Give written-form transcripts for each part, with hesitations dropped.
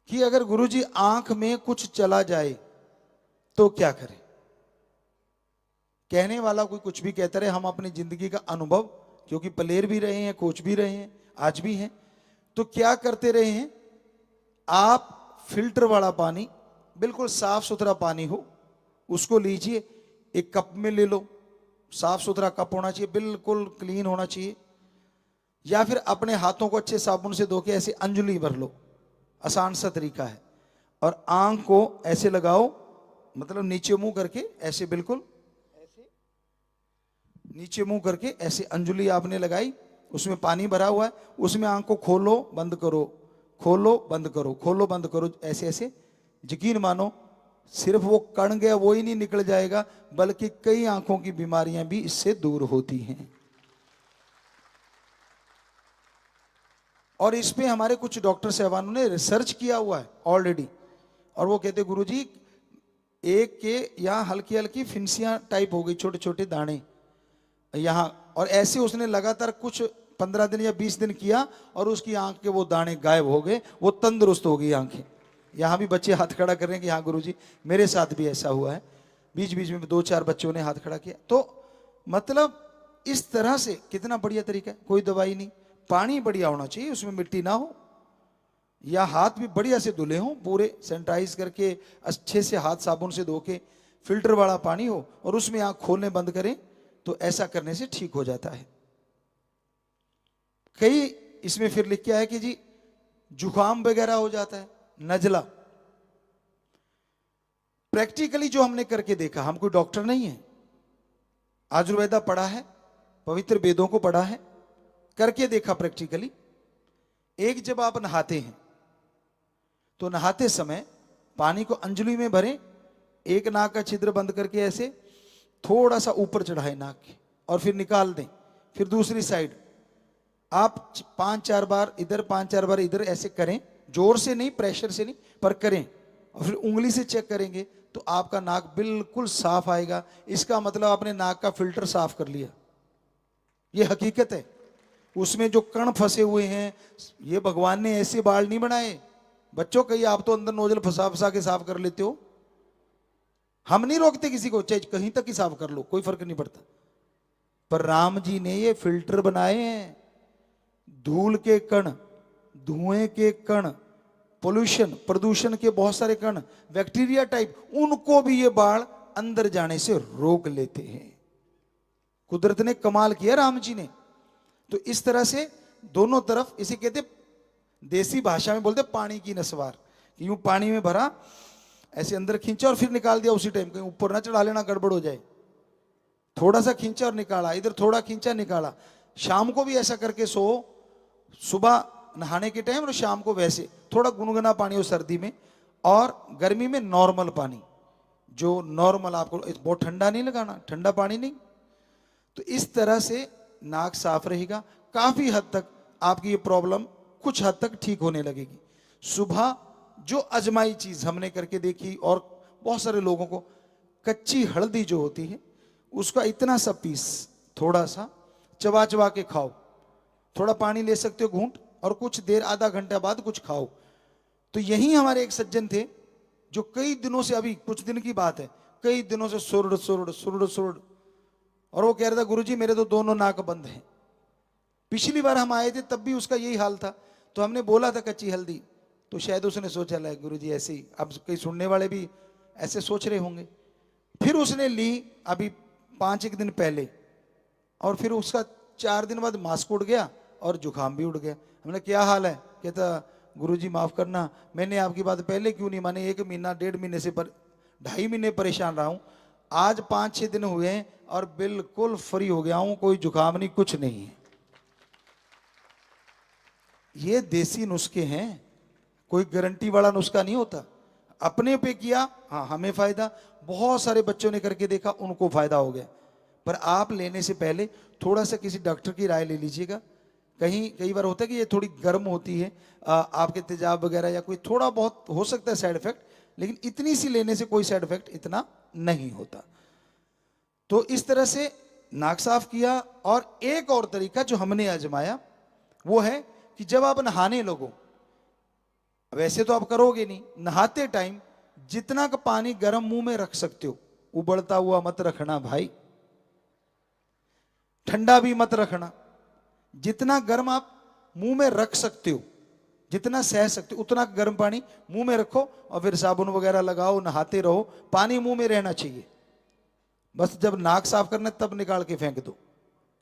कि अगर गुरुजी आंख में कुछ चला जाए तो क्या करें। कहने वाला कोई कुछ भी कहता रहे, हम अपनी जिंदगी का अनुभव, क्योंकि प्लेयर भी रहे हैं, कोच भी रहे हैं, आज भी हैं, तो क्या करते रहे हैं। आप फिल्टर वाला पानी, बिल्कुल साफ सुथरा पानी हो, उसको लीजिए, एक कप में ले लो, साफ सुथरा कप होना चाहिए, बिल्कुल क्लीन होना चाहिए। या फिर अपने हाथों को अच्छे साबुन से धो के ऐसे अंजलि भर लो, आसान सा तरीका है। और आंख को ऐसे लगाओ, मतलब नीचे मुंह करके, ऐसे बिल्कुल ऐसे नीचे मुंह करके ऐसे अंजलि आपने लगाई, उसमें पानी भरा हुआ है, उसमें आंख को खोलो बंद करो, खोलो बंद करो, खोलो बंद करो, ऐसे ऐसे। यकीन मानो सिर्फ वो कण गया वो ही नहीं निकल जाएगा, बल्कि कई आंखों की बीमारियां भी इससे दूर होती हैं। और इस पे हमारे कुछ डॉक्टर साहबानों ने रिसर्च किया हुआ है ऑलरेडी, और वो कहते गुरुजी एक के यहाँ हल्की हल्की फिंसियां टाइप हो गई, छोटे छोटे दाने यहाँ, और ऐसे उसने लगातार कुछ 15 दिन या 20 दिन किया और उसकी आंख के वो दाने गायब हो गए, वो तंदुरुस्त हो गई आंखें। यहाँ भी बच्चे हाथ खड़ा कर रहे हैं कि हाँ गुरुजी मेरे साथ भी ऐसा हुआ है, बीच बीच में 2-4 बच्चों ने हाथ खड़ा किया। तो मतलब इस तरह से कितना बढ़िया तरीका है, कोई दवाई नहीं, पानी बढ़िया होना चाहिए, उसमें मिट्टी ना हो, या हाथ भी बढ़िया से धुले हों, पूरे सैनिटाइज करके अच्छे से हाथ साबुन से धो के, फिल्टर वाला पानी हो, और उसमें आंख खोलने बंद करें, तो ऐसा करने से ठीक हो जाता है। कई इसमें फिर लिख के आया कि जी जुकाम वगैरह हो जाता है, नजला, प्रैक्टिकली जो हमने करके देखा, हम कोई डॉक्टर नहीं है, आयुर्वेदा पढ़ा है, पवित्र वेदों को पढ़ा है, करके देखा प्रैक्टिकली। एक जब आप नहाते हैं तो नहाते समय पानी को अंजलि में भरें, एक नाक का छिद्र बंद करके ऐसे थोड़ा सा ऊपर चढ़ाए नाक के, और फिर निकाल दें। फिर दूसरी साइड आप 5-4 बार इधर 5-4 बार इधर ऐसे करें, जोर से नहीं, प्रेशर से नहीं, पर करें, और फिर उंगली से चेक करेंगे तो आपका नाक बिल्कुल साफ आएगा। इसका मतलब आपने नाक का फिल्टर साफ कर लिया, ये हकीकत है। उसमें जो कण फंसे हुए हैं, ये भगवान ने ऐसे बाल नहीं बनाए बच्चों, कहीं आप तो अंदर नोजल फंसा फंसा के साफ कर लेते हो। हम नहीं रोकते किसी को, चाहे कहीं तक ही साफ कर लो, कोई फर्क नहीं पड़ता, पर राम जी ने ये फिल्टर बनाए हैं। धूल के कण, धुएं के कण, पोल्यूशन प्रदूषण के बहुत सारे कण, बैक्टीरिया टाइप, उनको भी ये बाढ़ अंदर जाने से रोक लेते हैं। कुदरत ने कमाल किया राम जी ने। तो इस तरह से दोनों तरफ, इसे कहते देसी भाषा में बोलते पानी की नसवार, कि यूं पानी में भरा, ऐसे अंदर खींचा और फिर निकाल दिया उसी टाइम, कहीं ऊपर ना चढ़ा लेना, गड़बड़ हो जाए। थोड़ा सा खींचा और निकाला, इधर थोड़ा खींचा निकाला। शाम को भी ऐसा करके सो, सुबह नहाने के टाइम और शाम को वैसे, थोड़ा गुनगुना पानी हो सर्दी में, और गर्मी में नॉर्मल पानी, जो नॉर्मल, आपको बहुत ठंडा नहीं लगाना, ठंडा पानी नहीं। तो इस तरह से नाक साफ रहेगा, काफी हद तक आपकी ये प्रॉब्लम कुछ हद तक ठीक होने लगेगी। सुबह जो अजमाई चीज हमने करके देखी, और बहुत सारे लोगों को, कच्ची हल्दी जो होती है उसका इतना सा पीस थोड़ा सा चबा चबा के खाओ, थोड़ा पानी ले सकते हो घूंट, और कुछ देर आधा घंटा बाद कुछ खाओ। तो यही हमारे एक सज्जन थे जो कई दिनों से, अभी कुछ दिन की बात है, कई दिनों से सुरड़ सुरड़ सुरड़ सुरड़, और वो कह रहा था गुरुजी मेरे तो दोनों नाक बंद हैं। पिछली बार हम आए थे तब भी उसका यही हाल था, तो हमने बोला था कच्ची हल्दी, तो शायद उसने सोचा ला गुरुजी ऐसे ही, अब कई सुनने वाले भी ऐसे सोच रहे होंगे। फिर उसने ली अभी 5-1 दिन पहले, और फिर उसका 4 दिन बाद मास्क उड़ गया और जुकाम भी उड़ गया। हमने क्या हाल है, कहता गुरुजी माफ करना, मैंने आपकी बात पहले क्यों नहीं मानी, 1 महीना 1.5 महीने से 2.5 महीने परेशान रहा हूं, आज 5-6 दिन हुए हैं और बिल्कुल फ्री हो गया हूं, कोई जुकाम नहीं, कुछ नहीं है। ये देसी नुस्खे हैं, कोई गारंटी वाला नुस्खा नहीं होता। अपने पे किया, हाँ हमें फायदा, बहुत सारे बच्चों ने करके देखा उनको फायदा हो गया, पर आप लेने से पहले थोड़ा सा किसी डॉक्टर की राय ले लीजिएगा। कई बार होता है कि ये थोड़ी गर्म होती है, आपके तेजाब वगैरह या कोई थोड़ा बहुत हो सकता है साइड इफेक्ट, लेकिन इतनी सी लेने से कोई साइड इफेक्ट इतना नहीं होता। तो इस तरह से नाक साफ किया। और एक और तरीका जो हमने आजमाया वो है कि जब आप नहाने लगो वैसे तो आप करोगे नहीं। नहाते टाइम जितना का पानी गर्म मुंह में रख सकते हो, उबलता हुआ मत रखना भाई, ठंडा भी मत रखना। जितना गर्म आप मुंह में रख सकते हो, जितना सह सकते हो, उतना गर्म पानी मुंह में रखो और फिर साबुन वगैरह लगाओ, नहाते रहो। पानी मुंह में रहना चाहिए। बस जब नाक साफ करना तब निकाल के फेंक दो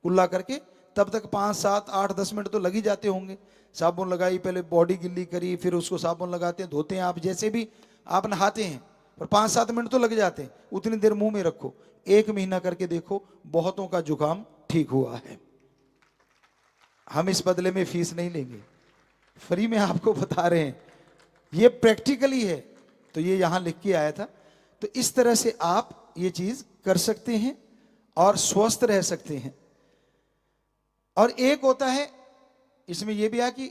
कुल्ला करके। तब तक 5, 7, 8, 10 मिनट तो लग ही जाते होंगे। साबुन लगाई, पहले बॉडी गिल्ली करी, फिर उसको साबुन लगाते हैं, धोते हैं। आप जैसे भी आप नहाते हैं, पर 5-7 मिनट तो लग जाते हैं। उतनी देर मुंह में रखो, 1 महीना करके देखो, बहुतों का जुकाम ठीक हुआ है। हम इस बदले में फीस नहीं लेंगे, फ्री में आपको बता रहे हैं, ये प्रैक्टिकली है। तो ये यहां लिख के आया था। तो इस तरह से आप ये चीज कर सकते हैं और स्वस्थ रह सकते हैं। और एक होता है इसमें यह भी है कि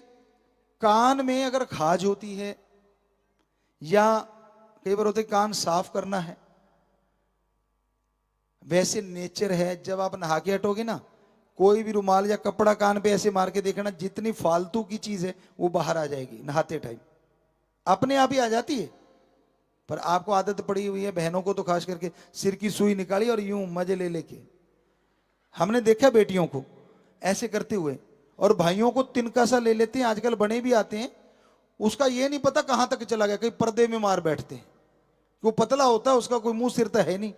कान में अगर खाज होती है या कई बार होते कान साफ करना है, वैसे नेचर है जब आप नहा के हटोगे ना, कोई भी रुमाल या कपड़ा कान पे ऐसे मार के देखना, जितनी फालतू की चीज है वो बाहर आ जाएगी नहाते टाइम, अपने आप ही आ जाती है। पर आपको आदत पड़ी हुई है, बहनों को तो खास करके, सिर की सुई निकाली और यूं मजे ले लेके, हमने देखा बेटियों को ऐसे करते हुए, और भाइयों को तिनका सा ले लेते हैं, आजकल बने भी आते हैं, उसका ये नहीं पता कहां तक चला गया, कहीं पर्दे में मार बैठते हैं। वो पतला होता है, उसका कोई मुंह सिर तो है नहीं,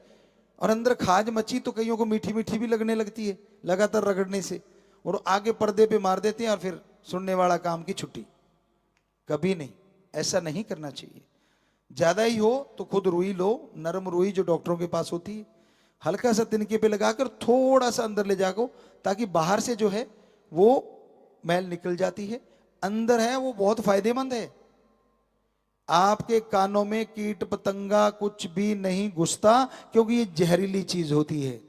और अंदर खाज मची तो कईयों को मीठी मीठी भी लगने लगती है लगातार रगड़ने से, और आगे पर्दे पे मार देते हैं और फिर सुनने वाला काम की छुट्टी। कभी नहीं, ऐसा नहीं करना चाहिए। ज्यादा ही हो तो खुद रुई लो, नरम रुई जो डॉक्टरों के पास होती है, हल्का सा तिनके पे लगाकर थोड़ा सा अंदर ले जाओ, ताकि बाहर से जो है वो मैल निकल जाती है, अंदर है वो बहुत फायदेमंद है। आपके कानों में कीट पतंगा कुछ भी नहीं घुसता, क्योंकि ये जहरीली चीज होती है।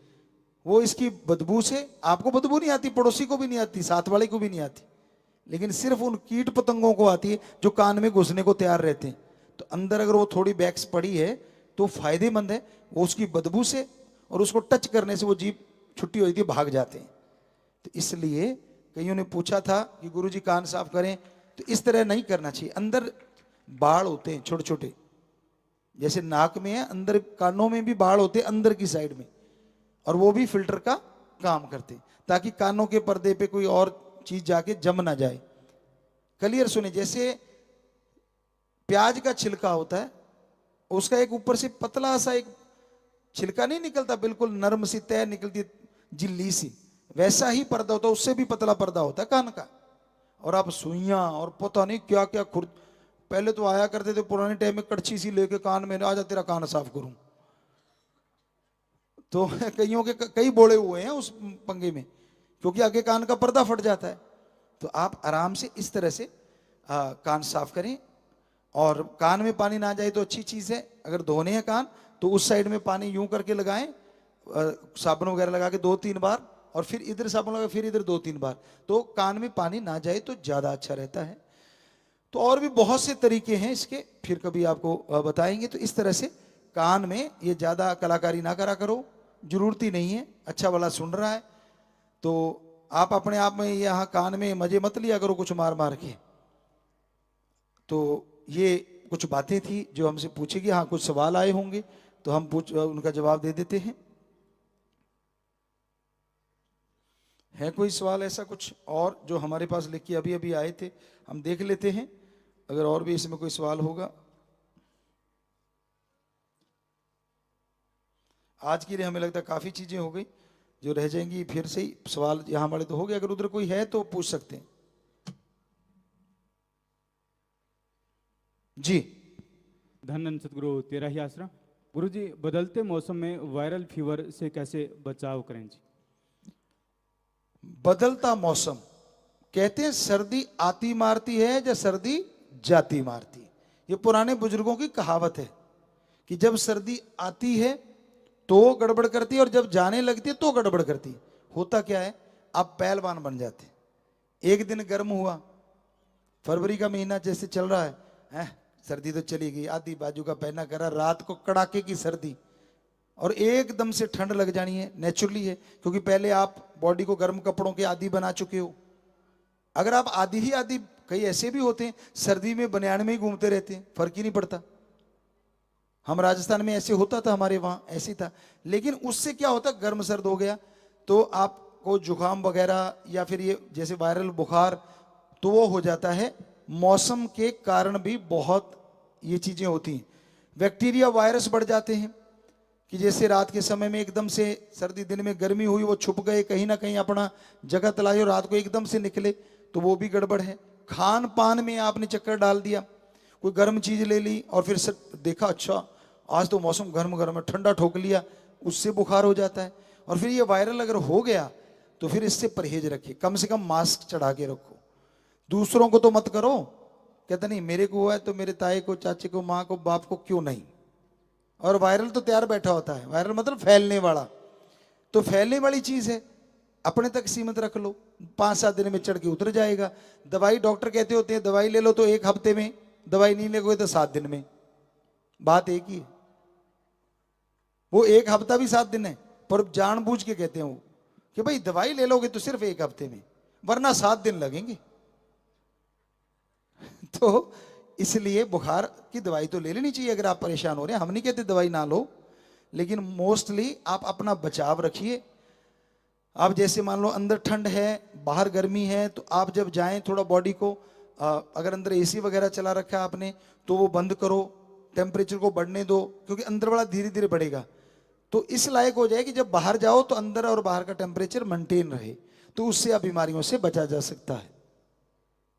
वो इसकी बदबू से, आपको बदबू नहीं आती, पड़ोसी को भी नहीं आती, साथ वाले को भी नहीं आती, लेकिन सिर्फ उन कीट पतंगों को आती है जो कान में घुसने को तैयार रहते हैं। तो अंदर अगर वो थोड़ी बैक्स पड़ी है तो फायदेमंद है, वो उसकी बदबू से और उसको टच करने से वो जीभ छुट्टी होती है, भाग जाते हैं। तो इसलिए कईयों ने पूछा था कि गुरुजी कान साफ करें, तो इस तरह नहीं करना चाहिए। अंदर बाल होते हैं छोटे छोटे, जैसे नाक में है, अंदर कानों में भी बाल होते हैं अंदर की साइड में, और वो भी फिल्टर का काम करते हैं, ताकि कानों के पर्दे पे कोई और चीज जाके जम ना जाए। क्लियर सुने, जैसे प्याज का छिलका होता है, उसका एक ऊपर से पतला सा एक छिलका नहीं निकलता, बिल्कुल नरम सी तय निकलती जिल्ली सी, वैसा ही पर्दा होता है, उससे भी पतला पर्दा होता है कान का। और आप सुइयां और पता नहीं क्या क्या खुर, पहले तो आया करते थे पुराने टाइम में, कड़छी सी लेके कान में, आजा तेरा कान साफ करूं। तो कईयों के कई बोले हुए हैं उस पंगे में, क्योंकि आगे कान का पर्दा फट जाता है। तो आप आराम से इस तरह से कान साफ करें, और कान में पानी ना जाए तो अच्छी चीज है। अगर धोने हैं कान तो उस साइड में पानी यूं करके लगाएं, साबुन वगैरह लगा के 2-3 बार, और फिर इधर साबुन लगा, फिर इधर 2-3 बार, तो कान में पानी ना जाए तो ज्यादा अच्छा रहता है। तो और भी बहुत से तरीके हैं इसके, फिर कभी आपको बताएंगे। तो इस तरह से कान में ये ज्यादा कलाकारी ना करा करो, जरूरत ही नहीं है। अच्छा वाला सुन रहा है तो आप अपने आप में यहाँ कान में मजे मत लिया करो कुछ मार मार के। तो ये कुछ बातें थी जो हमसे पूछेगी। हाँ, कुछ सवाल आए होंगे तो हम उनका जवाब दे देते हैं। है कोई सवाल ऐसा कुछ और जो हमारे पास लिख के अभी अभी आए थे, हम देख लेते हैं अगर और भी इसमें कोई सवाल होगा। आज के लिए हमें लगता है काफी चीजें हो गई, जो रह जाएंगी फिर से ही। सवाल यहां वाले तो हो गए, अगर उधर कोई है तो पूछ सकते हैं जी। धन सतगुरु तेरा ही आसरा। गुरु जी, बदलते मौसम में वायरल फीवर से कैसे बचाव करें जी? बदलता मौसम, कहते हैं सर्दी आती मारती है या सर्दी जाती मारती। ये पुराने बुजुर्गों की कहावत है कि जब सर्दी आती है तो गड़बड़ करती है और जब जाने लगती है तो गड़बड़ करती है। होता क्या है, आप पहलवान बन जाते। एक दिन गर्म हुआ, फरवरी का महीना जैसे चल रहा है, सर्दी तो चली गई, आधी बाजू का पहना करा, रात को कड़ाके की सर्दी, और एकदम से ठंड लग जानी है, नेचुरली है, क्योंकि पहले आप बॉडी को गर्म कपड़ों के आदी बना चुके हो। अगर आप आधी ही आधी कई ऐसे भी होते हैं सर्दी में बनियान में ही घूमते रहते हैं, फर्क ही नहीं पड़ता। हम राजस्थान में ऐसे होता था, हमारे वहाँ ऐसे था। लेकिन उससे क्या होता, गर्म सर्द हो गया तो आपको जुकाम वगैरह या फिर ये जैसे वायरल बुखार तो वो हो जाता है। मौसम के कारण भी बहुत ये चीजें होती हैं। बैक्टीरिया वायरस बढ़ जाते हैं कि जैसे रात के समय में एकदम से सर्दी दिन में गर्मी हुई, वो छुप गए कहीं ना कहीं अपना जगह तलाशी और रात को एकदम से निकले, तो वो भी गड़बड़ है। खान पान में आपने चक्कर डाल दिया, कोई गर्म चीज ले ली और फिर से देखा अच्छा आज तो मौसम गर्म गर्म है, ठंडा ठोक लिया, उससे बुखार हो जाता है। और फिर ये वायरल अगर हो गया तो फिर इससे परहेज रखिए, कम से कम मास्क चढ़ा के रखो। दूसरों को तो मत करो, कहता नहीं मेरे को हुआ है तो मेरे ताए को, चाचे को, माँ को, बाप को क्यों नहीं। और वायरल तो तैयार बैठा होता है, वायरल मतलब फैलने वाला, तो फैलने वाली चीज है, अपने तक सीमित रख लो, 5-7 दिन में चढ़ के उतर जाएगा। दवाई डॉक्टर कहते होते हैं दवाई ले लो तो 1 हफ्ते में, दवाई नहीं लोगे तो 7 दिन में, बात एक ही है। वो 1 हफ्ता भी 7 दिन है, पर जानबूझ के कहते हैं वो कि भाई दवाई ले लोगे तो सिर्फ 1 हफ्ते में, वरना 7 दिन लगेंगे। तो इसलिए बुखार की दवाई तो ले लेनी चाहिए अगर आप परेशान हो रहे हैं, हम नहीं कहते दवाई ना लो, लेकिन मोस्टली आप अपना बचाव रखिए। आप जैसे मान लो अंदर ठंड है बाहर गर्मी है, तो आप जब जाएं थोड़ा बॉडी को अगर अंदर एसी वगैरह चला रखा है आपने तो वो बंद करो, टेम्परेचर को बढ़ने दो, क्योंकि अंदर वाला धीरे धीरे बढ़ेगा। तो इस लायक हो जाए कि जब बाहर जाओ तो अंदर और बाहर का टेम्परेचर मेंटेन रहे, तो उससे आप बीमारियों से बचा जा सकता है।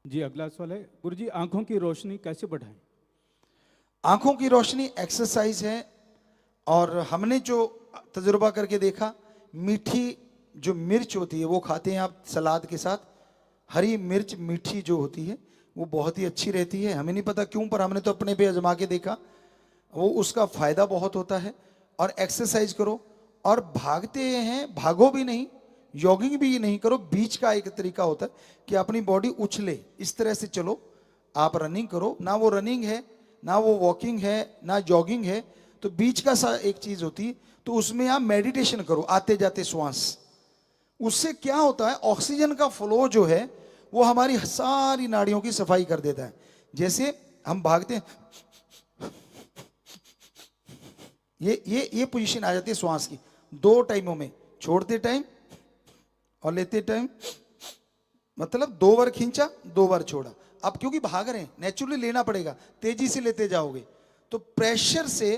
जी अगला सवाल है गुरुजी, आंखों की रोशनी कैसे बढ़ाएं? आंखों की रोशनी एक्सरसाइज है, और हमने जो तजुर्बा करके देखा, मीठी जो मिर्च होती है वो खाते हैं आप सलाद के साथ, हरी मिर्च मीठी जो होती है वो बहुत ही अच्छी रहती है। हमें नहीं पता क्यों, पर हमने तो अपने पे आजमा के देखा, वो उसका फायदा बहुत होता है। और एक्सरसाइज करो, और भागते हैं भागो भी नहीं, जॉगिंग भी नहीं करो, बीच का एक तरीका होता है कि अपनी बॉडी उछले, इस तरह से चलो, आप रनिंग करो ना, वो रनिंग है ना वो वॉकिंग है ना जॉगिंग है, तो बीच का सा एक चीज होती है, तो उसमें आप मेडिटेशन करो आते जाते श्वास। उससे क्या होता है, ऑक्सीजन का फ्लो जो है वो हमारी सारी नाड़ियों की सफाई कर देता है। जैसे हम भागते हैं, ये पोजीशन आ जाती है श्वास की 2 टाइमों में, छोड़ते टाइम और लेते टाइम, मतलब 2 बार खींचा 2 बार छोड़ा। अब क्योंकि भाग रहे हैं नेचुरली लेना पड़ेगा, तेजी से लेते जाओगे तो प्रेशर से,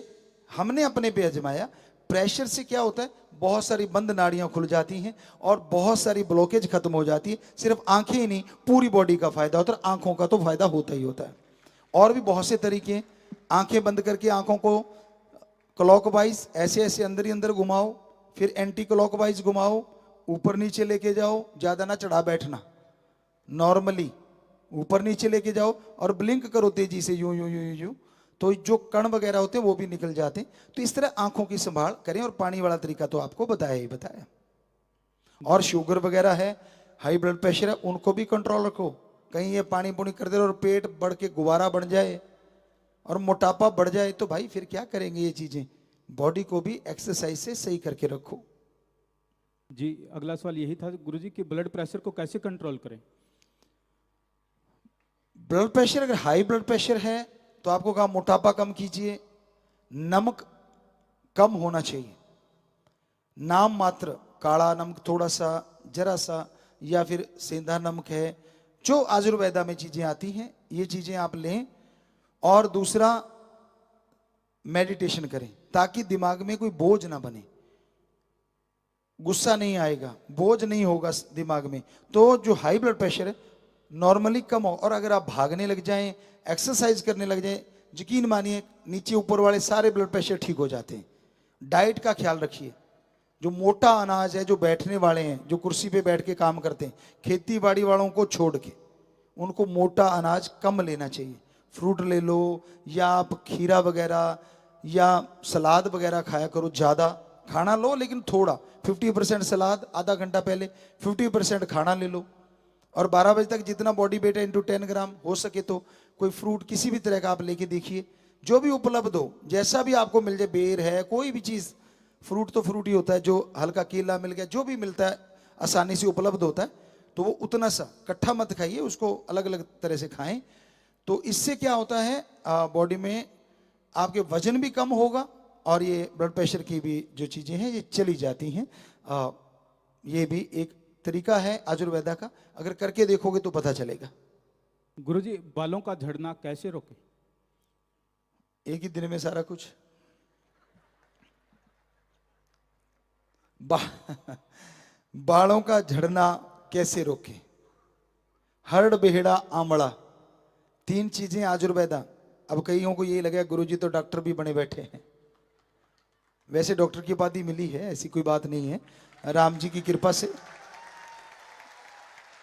हमने अपने पे आजमाया, प्रेशर से क्या होता है, बहुत सारी बंद नाड़ियां खुल जाती हैं और बहुत सारी ब्लॉकेज खत्म हो जाती है। सिर्फ आंखें ही नहीं, पूरी बॉडी का फायदा होता है, आंखों का तो फायदा होता ही होता है। और भी बहुत से तरीके हैं, आंखें बंद करके आंखों को क्लॉकवाइज ऐसे ऐसे अंदर ही अंदर घुमाओ, फिर एंटी क्लॉकवाइज घुमाओ, ऊपर नीचे लेके जाओ, ज्यादा ना चढ़ा बैठना, नॉर्मली ऊपर नीचे लेके जाओ और ब्लिंक करो तेजी से, यूं यूं यूं यूं, तो जो कण वगैरह होते हैं वो भी निकल जाते हैं। तो इस तरह आंखों की संभाल करें, और पानी वाला तरीका तो आपको बताया ही बताया। और शुगर वगैरह है, हाई ब्लड प्रेशर है, उनको भी कंट्रोल रखो, कहीं ये पानी पुनी कर दे और पेट बढ़ के गुब्बारा बन जाए और मोटापा बढ़ जाए तो भाई फिर क्या करेंगे ये चीजें। बॉडी को भी एक्सरसाइज से सही करके रखो। जी अगला सवाल यही था गुरुजी कि ब्लड प्रेशर को कैसे कंट्रोल करें? ब्लड प्रेशर, अगर हाई ब्लड प्रेशर है तो आपको कहा मोटापा कम कीजिए, नमक कम होना चाहिए, नाम मात्र काला नमक थोड़ा सा, जरा सा, या फिर सेंधा नमक है, जो आयुर्वेदा में चीजें आती हैं ये चीजें आप लें। और दूसरा, मेडिटेशन करें ताकि दिमाग में कोई बोझ ना बने, गुस्सा नहीं आएगा, बोझ नहीं होगा दिमाग में, तो जो हाई ब्लड प्रेशर है नॉर्मली कम हो। और अगर आप भागने लग जाएं, एक्सरसाइज करने लग जाएं, यकीन मानिए नीचे ऊपर वाले सारे ब्लड प्रेशर ठीक हो जाते हैं। डाइट का ख्याल रखिए, जो मोटा अनाज है, जो बैठने वाले हैं, जो कुर्सी पे बैठ के काम करते हैं, खेती बाड़ी वालों को छोड़ के उनको मोटा अनाज कम लेना चाहिए। फ्रूट ले लो, या आप खीरा वगैरह या सलाद वगैरह खाया करो, ज़्यादा खाना लो लेकिन थोड़ा, 50% सलाद, आधा घंटा पहले 50% खाना ले लो। और 12 बजे तक जितना बॉडी वेट है इंटू 10 ग्राम हो सके तो कोई फ्रूट किसी भी तरह का आप लेके देखिए, जो भी उपलब्ध हो, जैसा भी आपको मिल जाए, बेर है, कोई भी चीज़, फ्रूट तो फ्रूट ही होता है, जो हल्का केला मिल गया, जो भी मिलता है आसानी से उपलब्ध होता है, तो वो उतना सा इकट्ठा मत खाइए, उसको अलग अलग तरह से खाएं। तो इससे क्या होता है, बॉडी में आपके वजन भी कम होगा और ये ब्लड प्रेशर की भी जो चीजें हैं ये चली जाती हैं। ये भी एक तरीका है आयुर्वेदा का, अगर करके देखोगे तो पता चलेगा। गुरुजी, बालों का झड़ना कैसे रोके? एक ही दिन में सारा कुछ। बा, बालों का झड़ना कैसे रोके? हरड़ बेहड़ा आंवला, 3 चीजें आयुर्वेदा। अब कईयों को ये लगे गुरुजी तो डॉक्टर भी बने बैठे हैं। वैसे डॉक्टर की उपाधि मिली है, ऐसी कोई बात नहीं है, राम जी की कृपा से,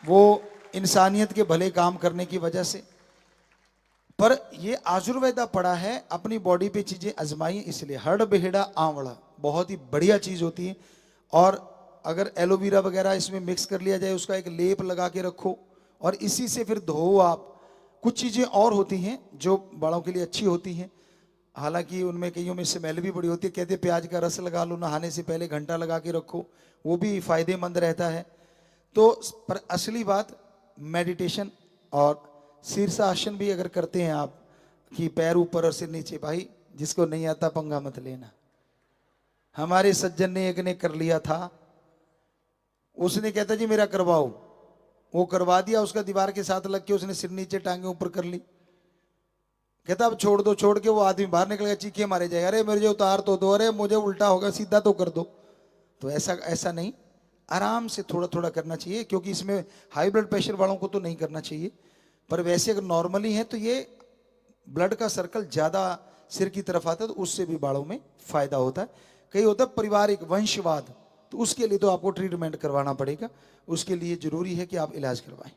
वो इंसानियत के भले काम करने की वजह से। पर ये आयुर्वेदा पड़ा है, अपनी बॉडी पे चीजें आजमाई, इसलिए हरड़ बेहड़ा आंवला बहुत ही बढ़िया चीज होती है। और अगर एलोवेरा वगैरह इसमें मिक्स कर लिया जाए, उसका एक लेप लगा के रखो और इसी से फिर धो आप। कुछ चीजें और होती हैं जो बालों के लिए अच्छी होती हैं, हालांकि उनमें कईयों में स्मेल भी बड़ी होती है। कहते प्याज का रस लगा लो, नहाने से पहले घंटा लगा के रखो, वो भी फायदेमंद रहता है। तो पर असली बात मेडिटेशन और शीर्षासन भी अगर करते हैं आप, कि पैर ऊपर और सिर नीचे, भाई जिसको नहीं आता पंगा मत लेना। हमारे सज्जन ने एक ने कर लिया था, उसने कहता जी मेरा करवाओ, वो करवा दिया, उसका दीवार के साथ लग के उसने सिर नीचे टांगे ऊपर कर ली। कहता अब छोड़ दो, छोड़ के वो आदमी बाहर निकल गया, चीखे मारे जाएगा, अरे मुझे उतार तो दो, अरे मुझे उल्टा होगा, सीधा तो कर दो। तो ऐसा नहीं, आराम से थोड़ा थोड़ा करना चाहिए, क्योंकि इसमें हाई ब्लड प्रेशर वालों को तो नहीं करना चाहिए। पर वैसे अगर नॉर्मली है तो ये ब्लड का सर्कल ज्यादा सिर की तरफ आता है, तो उससे भी बालों में फायदा होता है। कई होता है पारिवारिक वंशवाद, तो उसके लिए तो आपको ट्रीटमेंट करवाना पड़ेगा, उसके लिए जरूरी है कि आप इलाज करवाएं।